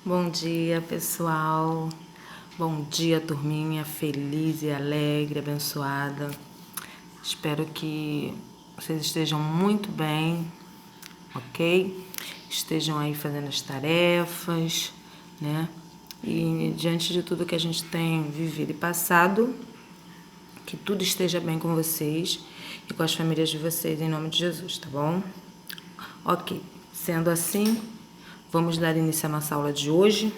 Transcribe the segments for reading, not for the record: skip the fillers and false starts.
Bom dia, pessoal. Bom dia, turminha feliz e alegre, abençoada. Espero que vocês estejam muito bem, ok? Estejam aí fazendo as tarefas, né? E diante de tudo que a gente tem vivido e passado, que tudo esteja bem com vocês e com as famílias de vocês, em nome de Jesus, tá bom? Ok, sendo assim, vamos dar início à nossa aula de hoje,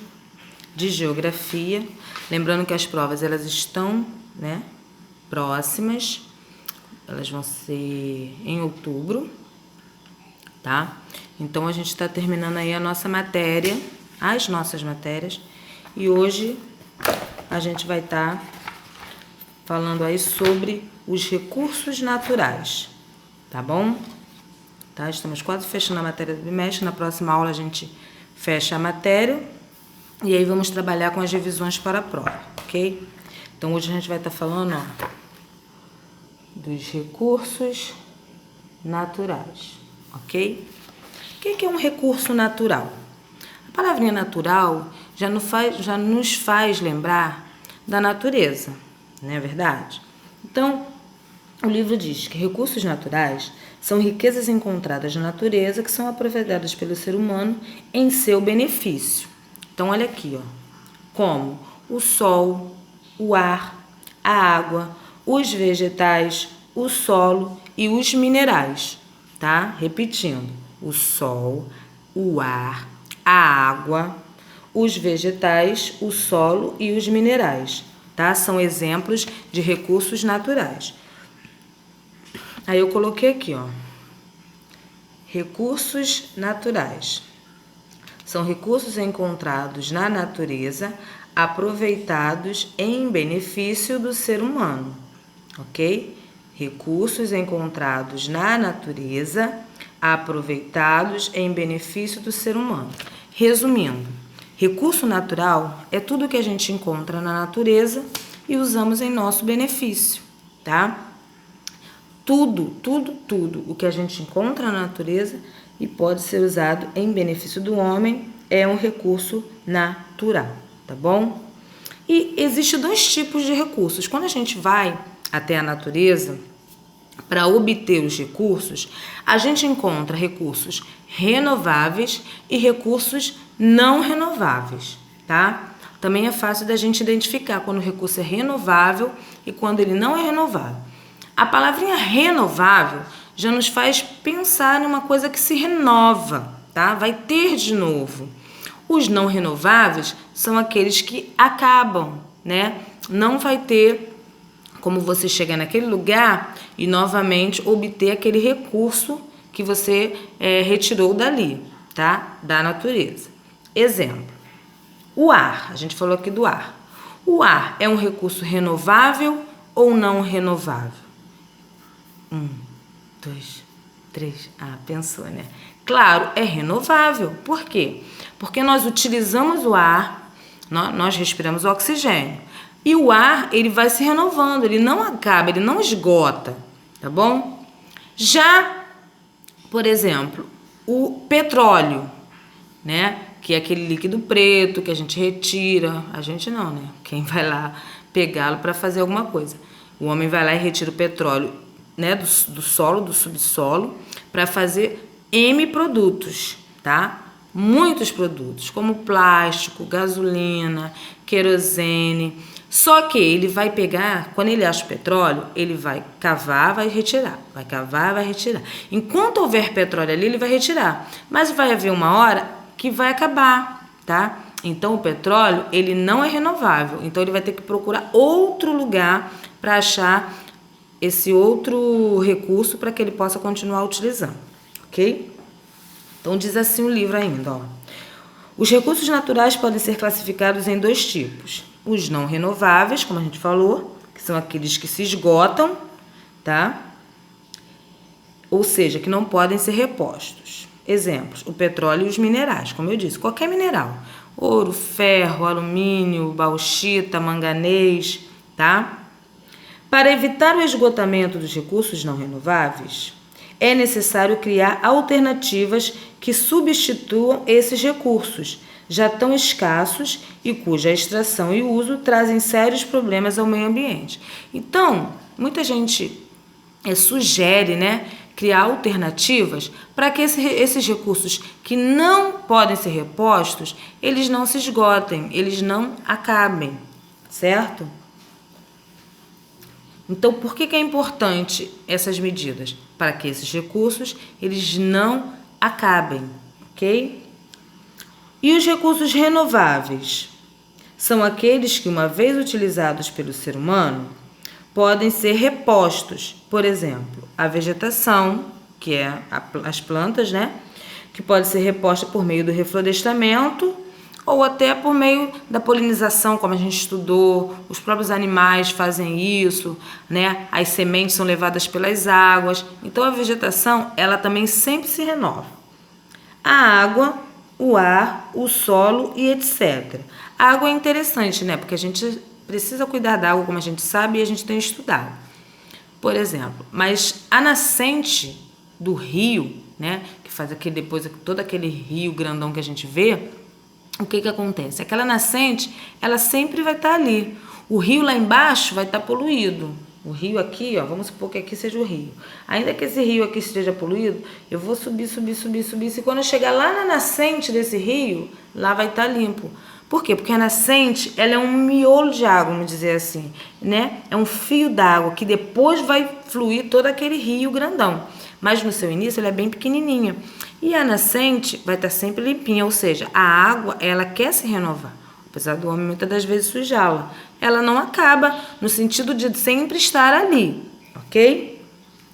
de geografia. Lembrando que as provas, elas estão, né, próximas. Elas vão ser em outubro, tá? Então, a gente está terminando aí a nossa matéria, as nossas matérias. E hoje a gente vai estar falando aí sobre os recursos naturais, tá bom? Tá? Estamos quase fechando a matéria do bimestre. Na próxima aula a gente fecha a matéria e aí vamos trabalhar com as revisões para a prova, ok? Então hoje a gente vai estar falando, ó, dos recursos naturais, ok? O que é um recurso natural? A palavrinha natural já nos faz lembrar da natureza, não é verdade? Então, o livro diz que recursos naturais são riquezas encontradas na natureza que são aproveitadas pelo ser humano em seu benefício. Então, olha aqui, ó, como o sol, o ar, a água, os vegetais, o solo e os minerais, tá? Repetindo, o sol, o ar, a água, os vegetais, o solo e os minerais, tá? São exemplos de recursos naturais. Aí eu coloquei aqui, ó, recursos naturais. São recursos encontrados na natureza, aproveitados em benefício do ser humano, ok? Recursos encontrados na natureza, aproveitados em benefício do ser humano. Resumindo, recurso natural é tudo que a gente encontra na natureza e usamos em nosso benefício, tá? Tudo o que a gente encontra na natureza e pode ser usado em benefício do homem é um recurso natural, tá bom? E existe dois tipos de recursos. Quando a gente vai até a natureza para obter os recursos, a gente encontra recursos renováveis e recursos não renováveis, tá? Também é fácil da gente identificar quando o recurso é renovável e quando ele não é renovável. A palavrinha renovável já nos faz pensar em uma coisa que se renova, tá? Vai ter de novo. Os não renováveis são aqueles que acabam, né? Não vai ter como você chegar naquele lugar e novamente obter aquele recurso que você retirou dali, tá? Da natureza. Exemplo, o ar. A gente falou aqui do ar. O ar é um recurso renovável ou não renovável? 1, 2, 3. Ah, pensou, né? Claro, é renovável. Por quê? Porque nós utilizamos o ar, nós respiramos o oxigênio. E o ar, ele vai se renovando, ele não acaba, ele não esgota, tá bom? Já, por exemplo, o petróleo, né? Que é aquele líquido preto que a gente retira. A gente não, né? Quem vai lá pegá-lo para fazer alguma coisa. O homem vai lá e retira o petróleo, né, do solo, do subsolo, para fazer M produtos, tá? Muitos produtos, como plástico, gasolina, querosene. Só que ele vai pegar, quando ele acha o petróleo, ele vai cavar, vai retirar. Vai cavar, vai retirar. Enquanto houver petróleo ali, ele vai retirar. Mas vai haver uma hora que vai acabar, tá? Então, o petróleo, ele não é renovável. Então, ele vai ter que procurar outro lugar para achar esse outro recurso para que ele possa continuar utilizando, ok? Então, diz assim o livro ainda, ó. Os recursos naturais podem ser classificados em dois tipos. Os não renováveis, como a gente falou, que são aqueles que se esgotam, tá? Ou seja, que não podem ser repostos. Exemplos, o petróleo e os minerais, como eu disse, qualquer mineral. Ouro, ferro, alumínio, bauxita, manganês, tá? Para evitar o esgotamento dos recursos não renováveis, é necessário criar alternativas que substituam esses recursos, já tão escassos e cuja extração e uso trazem sérios problemas ao meio ambiente. Então, muita gente sugere, né, criar alternativas para que esses recursos que não podem ser repostos, eles não se esgotem, eles não acabem, certo? Então, por que é importante essas medidas? Para que esses recursos, eles não acabem, ok? E os recursos renováveis? São aqueles que, uma vez utilizados pelo ser humano, podem ser repostos. Por exemplo, a vegetação, que é as plantas, né? Que pode ser reposta por meio do reflorestamento ou até por meio da polinização, como a gente estudou. Os próprios animais fazem isso, né? As sementes são levadas pelas águas. Então, a vegetação, ela também sempre se renova. A água, o ar, o solo e etc. A água é interessante, né? Porque a gente precisa cuidar da água, como a gente sabe, e a gente tem estudado. Por exemplo, mas a nascente do rio, né? Que faz depois todo aquele rio grandão que a gente vê, o que acontece? Aquela nascente, ela sempre vai estar ali. O rio lá embaixo vai estar poluído. O rio aqui, ó, vamos supor que aqui seja o rio. Ainda que esse rio aqui esteja poluído, eu vou subir. E quando eu chegar lá na nascente desse rio, lá vai estar limpo. Por quê? Porque a nascente, ela é um miolo de água, vamos dizer assim, né? É um fio d'água que depois vai fluir todo aquele rio grandão. Mas no seu início, ela é bem pequenininha. E a nascente vai estar sempre limpinha, ou seja, a água, ela quer se renovar. Apesar do homem muitas das vezes sujá-la. Ela não acaba no sentido de sempre estar ali, ok?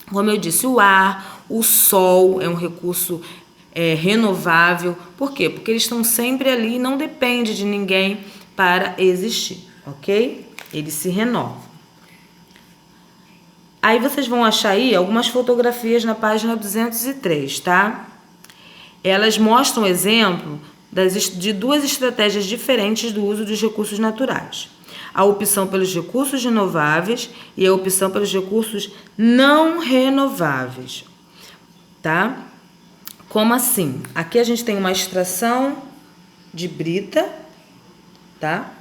Como eu disse, o ar, o sol é um recurso renovável. Por quê? Porque eles estão sempre ali e não depende de ninguém para existir, ok? Eles se renovam. Aí vocês vão achar aí algumas fotografias na página 203, tá? Elas mostram exemplo de duas estratégias diferentes do uso dos recursos naturais. A opção pelos recursos renováveis e a opção pelos recursos não renováveis, tá? Como assim? Aqui a gente tem uma extração de brita, tá?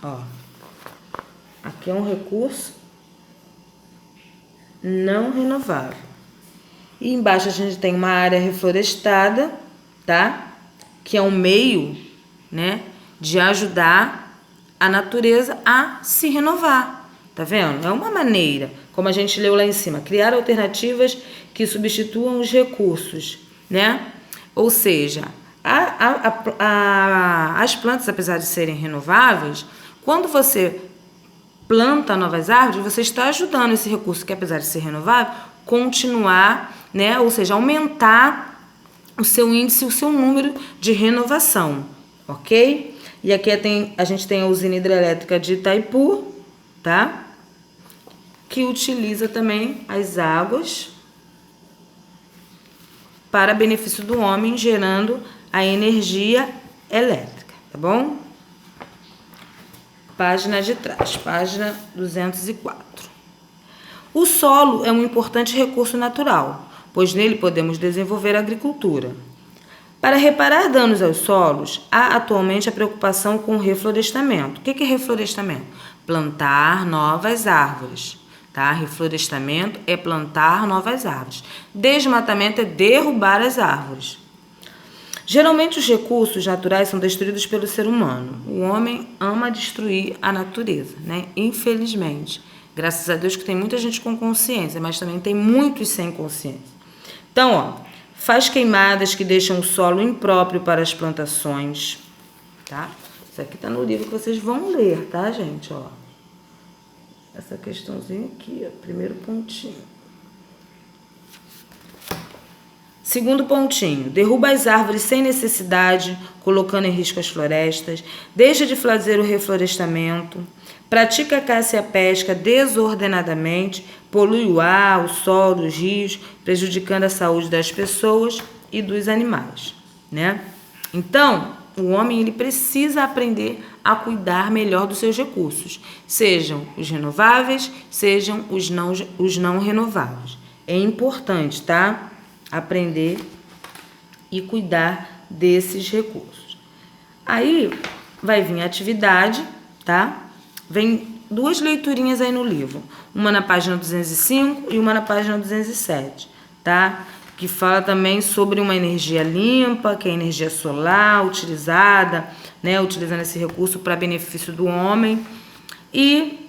Ó. Aqui é um recurso não renovável. E embaixo a gente tem uma área reflorestada, tá? Que é um meio, né, de ajudar a natureza a se renovar. Tá vendo? É uma maneira, como a gente leu lá em cima, criar alternativas que substituam os recursos, né? Ou seja, as plantas, apesar de serem renováveis, quando você planta novas árvores, você está ajudando esse recurso, que apesar de ser renovável, continuar, né? Ou seja, aumentar o seu índice, o seu número de renovação, ok? E aqui a gente tem a usina hidrelétrica de Itaipu, tá? Que utiliza também as águas para benefício do homem, gerando a energia elétrica, tá bom? Página de trás, página 204. O solo é um importante recurso natural, pois nele podemos desenvolver a agricultura. Para reparar danos aos solos, há atualmente a preocupação com o reflorestamento. O que é reflorestamento? Plantar novas árvores. Tá? Reflorestamento é plantar novas árvores. Desmatamento é derrubar as árvores. Geralmente os recursos naturais são destruídos pelo ser humano. O homem ama destruir a natureza, né? Infelizmente. Graças a Deus que tem muita gente com consciência, mas também tem muitos sem consciência. Então, ó, faz queimadas que deixam o solo impróprio para as plantações, tá? Isso aqui tá no livro que vocês vão ler, tá, gente? Ó, essa questãozinha aqui, ó, primeiro pontinho. Segundo pontinho, derruba as árvores sem necessidade, colocando em risco as florestas, deixa de fazer o reflorestamento, pratica a caça e a pesca desordenadamente, polui o ar, o solo, os rios, prejudicando a saúde das pessoas e dos animais, né? Então, o homem ele precisa aprender a cuidar melhor dos seus recursos, sejam os renováveis, sejam os não renováveis. É importante, tá? Aprender e cuidar desses recursos. Aí vai vir a atividade, tá? Vem 2 leiturinhas aí no livro, uma na página 205 e uma na página 207, tá? Que fala também sobre uma energia limpa, que é a energia solar utilizada, né? Utilizando esse recurso para benefício do homem. E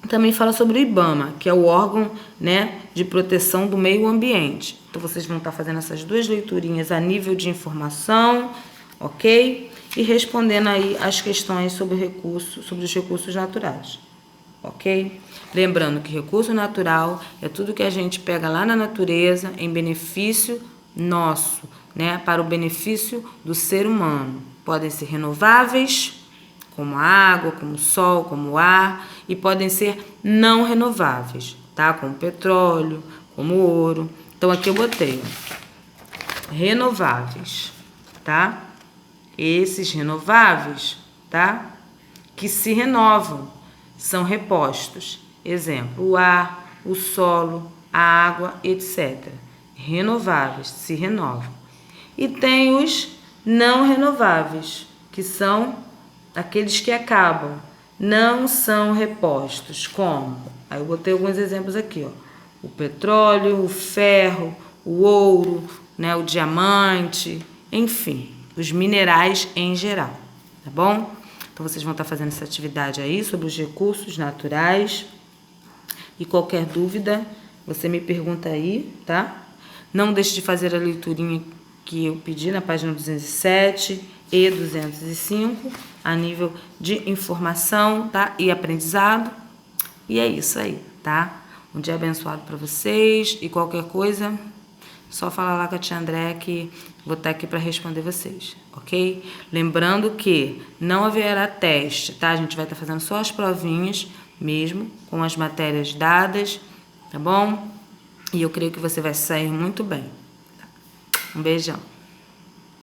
também fala sobre o IBAMA, que é o órgão, né, de proteção do meio ambiente. Então, vocês vão estar fazendo essas 2 leiturinhas a nível de informação, ok? E respondendo aí as questões sobre os recursos naturais, ok? Lembrando que recurso natural é tudo que a gente pega lá na natureza em benefício nosso, né? Para o benefício do ser humano. Podem ser renováveis, como a água, como o sol, como o ar, e podem ser não renováveis, tá? Como petróleo, como ouro. Então, aqui eu botei renováveis, tá? Esses renováveis, tá? Que se renovam, são repostos. Exemplo, o ar, o solo, a água, etc. Renováveis, se renovam. E tem os não renováveis, que são aqueles que acabam, não são repostos. Como? Aí eu botei alguns exemplos aqui, ó. O petróleo, o ferro, o ouro, né, o diamante, enfim, os minerais em geral, tá bom? Então, vocês vão estar fazendo essa atividade aí sobre os recursos naturais. E qualquer dúvida, você me pergunta aí, tá? Não deixe de fazer a leiturinha que eu pedi na página 207 e 205, a nível de informação, tá? E aprendizado. E é isso aí, tá? Um dia abençoado para vocês. E qualquer coisa, só falar lá com a tia André que vou estar aqui para responder vocês, ok? Lembrando que não haverá teste, tá? A gente vai estar fazendo só as provinhas mesmo, com as matérias dadas, tá bom? E eu creio que você vai sair muito bem. Um beijão.